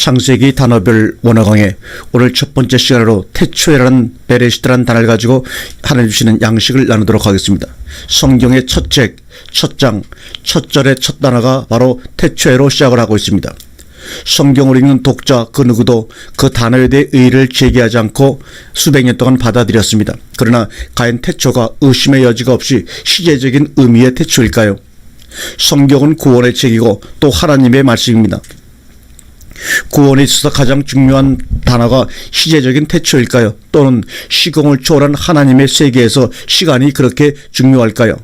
창세기 단어별 원어 강의, 오늘 첫 번째 시간으로 태초에라는 베레시트라는 단어를 가지고 하나님 주시는 양식을 나누도록 하겠습니다. 성경의 첫 책, 첫 장, 첫 절의 첫 단어가 바로 태초에로 시작을 하고 있습니다. 성경을 읽는 독자 그 누구도 그 단어에 대해 의의를 제기하지 않고 수백 년 동안 받아들였습니다. 그러나 과연 태초가 의심의 여지가 없이 시제적인 의미의 태초일까요? 성경은 구원의 책이고 또 하나님의 말씀입니다. 구원에 있어서 가장 중요한 단어가 시제적인 태초일까요? 또는 시공을 초월한 하나님의 세계에서 시간이 그렇게 중요할까요?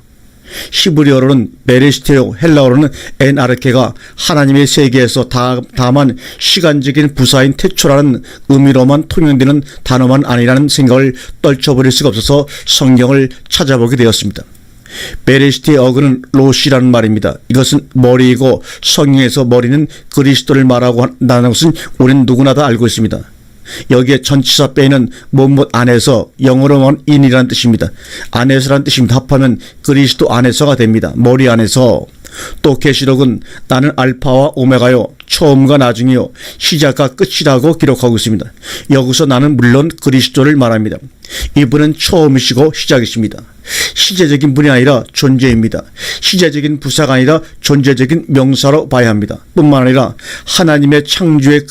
히브리어로는 베레시테요, 헬라어로는 엔아르케가 하나님의 세계에서 다만 시간적인 부사인 태초라는 의미로만 통용되는 단어만 아니라는 생각을 떨쳐버릴 수가 없어서 성경을 찾아보게 되었습니다. 베레시트의 어근은 로시라는 말입니다. 이것은 머리이고 성경에서 머리는 그리스도를 말하고 한다는 것은 우리는 누구나 다 알고 있습니다. 여기에 전치사 빼는 무엇 안에서, 영어로는 in이라는 뜻입니다. 안에서라는 뜻입니다. 합하면 그리스도 안에서가 됩니다. 머리 안에서. 또 계시록은 나는 알파와 오메가요, 처음과 나중이요, 시작과 끝이라고 기록하고 있습니다. 여기서 나는 물론 그리스도를 말합니다. 이분은 처음이시고 시작이십니다. 시제적인 분이 아니라 존재입니다. 시제적인 부사가 아니라 존재적인 명사로 봐야 합니다. 뿐만 아니라 하나님의 창조의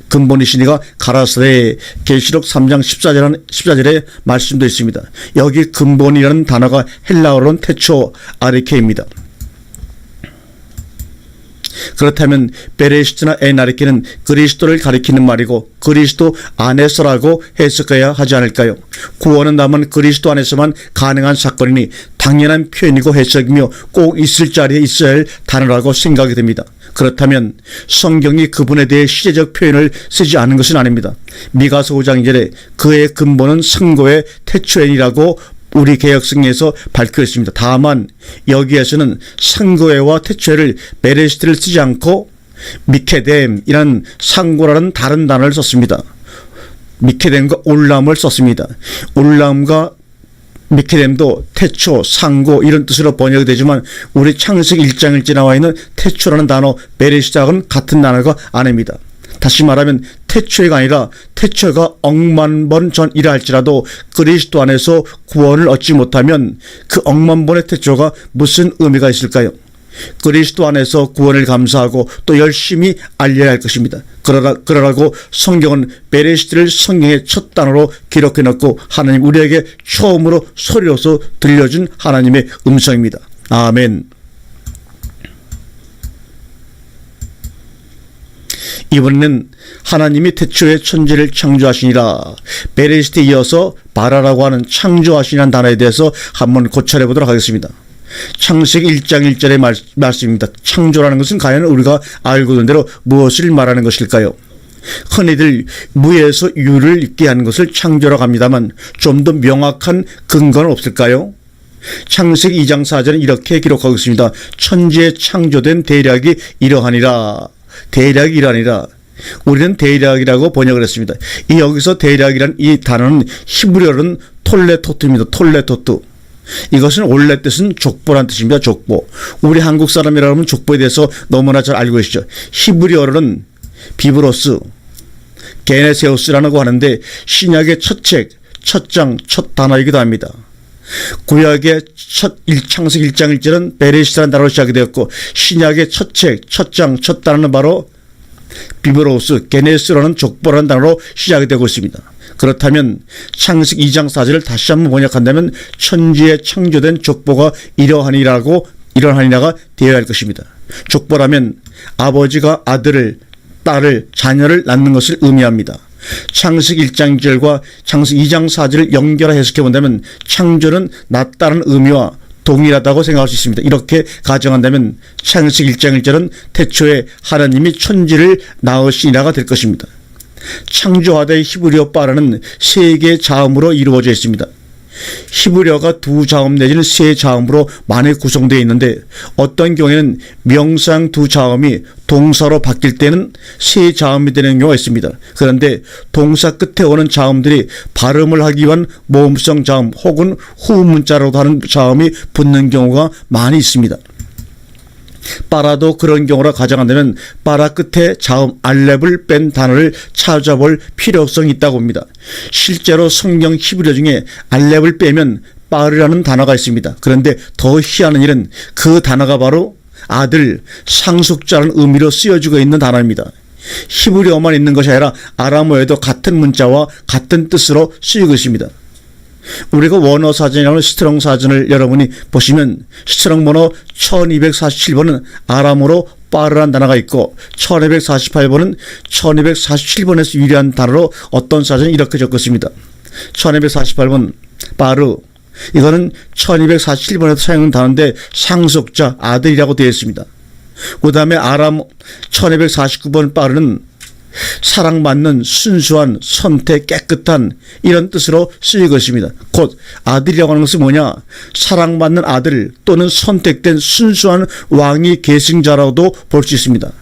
근본이시니가 가라사대, 계시록 3장 14절에 말씀도 있습니다. 여기 근본이라는 단어가 헬라어로는 태초 아르케입니다. 그렇다면 베레시트나 엔아르케는 그리스도를 가리키는 말이고 그리스도 안에서라고 해석해야 하지 않을까요? 구원은 다만 그리스도 안에서만 가능한 사건이니 당연한 표현이고 해석이며 꼭 있을 자리에 있어야 할 단어라고 생각이 됩니다. 그렇다면 성경이 그분에 대해 시제적 표현을 쓰지 않은 것은 아닙니다. 미가서 5장 2절에 그의 근본은 성고의 태초엔이라고 우리 개역성에서 밝혀 있습니다. 다만 여기에서는 상고해와 태초해를 베레시트를 쓰지 않고 미케뎀이라는 상고라는 다른 단어를 썼습니다. 미케뎀과 올람을 썼습니다. 올람과 미케뎀도 태초, 상고 이런 뜻으로 번역이 되지만 우리 창세기 1장 1절에 나와 있는 태초라는 단어 베레시트하고는 같은 단어가 아닙니다. 다시 말하면 태초가 아니라 태초가 억만 번 전이라 할지라도 그리스도 안에서 구원을 얻지 못하면 그 억만 번의 태초가 무슨 의미가 있을까요? 그리스도 안에서 구원을 감사하고 또 열심히 알려야 할 것입니다. 그러라고 성경은 베레시트를 성경의 첫 단어로 기록해 놓고 하나님 우리에게 처음으로 소리로서 들려준 하나님의 음성입니다. 아멘. 이번에는 하나님이 태초에 천지를 창조하시니라, 베레시트에 이어서 바라라고 하는 창조하시는 단어에 대해서 한번 고찰해 보도록 하겠습니다. 창세기 1장 1절의 말씀입니다. 창조라는 것은 과연 우리가 알고 있는 대로 무엇을 말하는 것일까요? 흔히들 무에서 유를 있게 하는 것을 창조라고 합니다만 좀 더 명확한 근거는 없을까요? 창세기 2장 4절은 이렇게 기록하고 있습니다. 천지에 창조된 대략이 이러하니라. 대략이 이러하니라. 우리는 대략이라고 번역을 했습니다. 이 여기서 대략이란 이 단어는 히브리어로는 톨레토트입니다. 톨레토트. 이것은 원래 뜻은 족보란 뜻입니다. 족보. 우리 한국 사람이라고 하면 족보에 대해서 너무나 잘 알고 계시죠. 히브리어로는 비브로스, 게네세우스라고 하는데 신약의 첫 책, 첫 장, 첫 단어이기도 합니다. 구약의 창세기 1장 1절은 베레시트라는 단어로 시작이 되었고 신약의 첫 책, 첫 장, 첫 단어는 바로 비브로스, 게네스라는 족보라는 단어로 시작이 되고 있습니다. 그렇다면 창세기 2장 4절을 다시 한번 번역한다면 천지에 창조된 족보가 이러하니라가 되어야 할 것입니다. 족보라면 아버지가 아들을, 딸을, 자녀를 낳는 것을 의미합니다. 창세기 1장 2절과 창세기 2장 4절을 연결해 해석해 본다면 창조는 낳다는 의미와 동일하다고 생각할 수 있습니다. 이렇게 가정한다면 창세기 1장 1절은 태초에 하나님이 천지를 낳으시니라가 될 것입니다. 창조하다의 히브리어 바라는 세 개의 자음으로 이루어져 있습니다. 히브리어가 두 자음 내지는 세 자음으로 많이 구성되어 있는데 어떤 경우에는 명사형 두 자음이 동사로 바뀔 때는 세 자음이 되는 경우가 있습니다. 그런데 동사 끝에 오는 자음들이 발음을 하기 위한 모음성 자음 혹은 후문자라고 하는 자음이 붙는 경우가 많이 있습니다. 빠라도 그런 경우라 가정한다면 빠라 끝에 자음 알렙을 뺀 단어를 찾아볼 필요성이 있다고 봅니다. 실제로 성경 히브리어 중에 알렙을 빼면 빠르라는 단어가 있습니다. 그런데 더 희한한 일은 그 단어가 바로 아들, 상속자라는 의미로 쓰여지고 있는 단어입니다. 히브리어만 있는 것이 아니라 아람어에도 같은 문자와 같은 뜻으로 쓰이고 있습니다. 우리가 원어 사전이라는 스트롱 사전을 여러분이 보시면 스트롱 번호 1247번은 아람어로 빠르란 단어가 있고 1248번은 1247번에서 유래한 단어로 어떤 사전이 이렇게 적고 있습니다. 1248번 빠르, 이거는 1247번에서 사용한 단어인데 상속자, 아들이라고 되어 있습니다. 그 다음에 아람 1249번 빠르는 사랑받는, 순수한, 선택, 깨끗한 이런 뜻으로 쓰일 것입니다. 곧 아들이라고 하는 것은 뭐냐? 사랑받는 아들 또는 선택된 순수한 왕이 계승자라고도 볼 수 있습니다.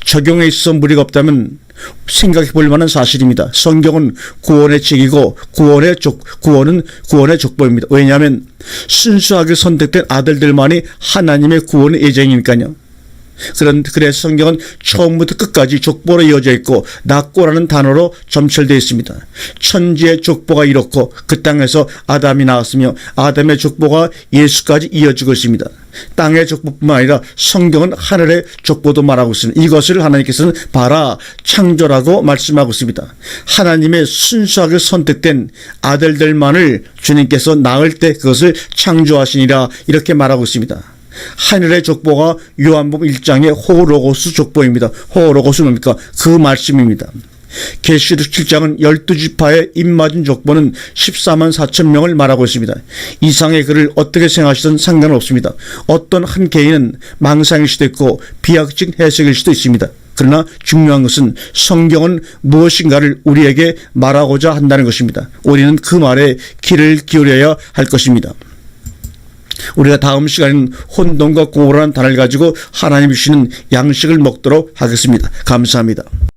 적용에 있어서 무리가 없다면 생각해 볼 만한 사실입니다. 성경은 구원의 책이고 구원은 구원의 족보입니다. 왜냐하면 순수하게 선택된 아들들만이 하나님의 구원의 예정이니까요. 그래서 성경은 처음부터 끝까지 족보로 이어져 있고 낳고라는 단어로 점철되어 있습니다. 천지의 족보가 이렇고 그 땅에서 아담이 나왔으며 아담의 족보가 예수까지 이어지고 있습니다. 땅의 족보뿐만 아니라 성경은 하늘의 족보도 말하고 있습니다. 이것을 하나님께서는 봐라 창조라고 말씀하고 있습니다. 하나님의 순수하게 선택된 아들들만을 주님께서 낳을 때 그것을 창조하시니라 이렇게 말하고 있습니다. 하늘의 족보가 요한복음 1장의 호로고스 족보입니다. 호로고스 뭡니까? 그 말씀입니다. 계시록 7장은 12지파의 입맞은 족보는 14만 4천 명을 말하고 있습니다. 이상의 글을 어떻게 생각하시든 상관은 없습니다. 어떤 한 개인은 망상일 수도 있고 비약적 해석일 수도 있습니다. 그러나 중요한 것은 성경은 무엇인가를 우리에게 말하고자 한다는 것입니다. 우리는 그 말에 귀를 기울여야 할 것입니다. 우리가 다음 시간에는 혼돈과 공허라는 단어를 가지고 하나님이 주시는 양식을 먹도록 하겠습니다. 감사합니다.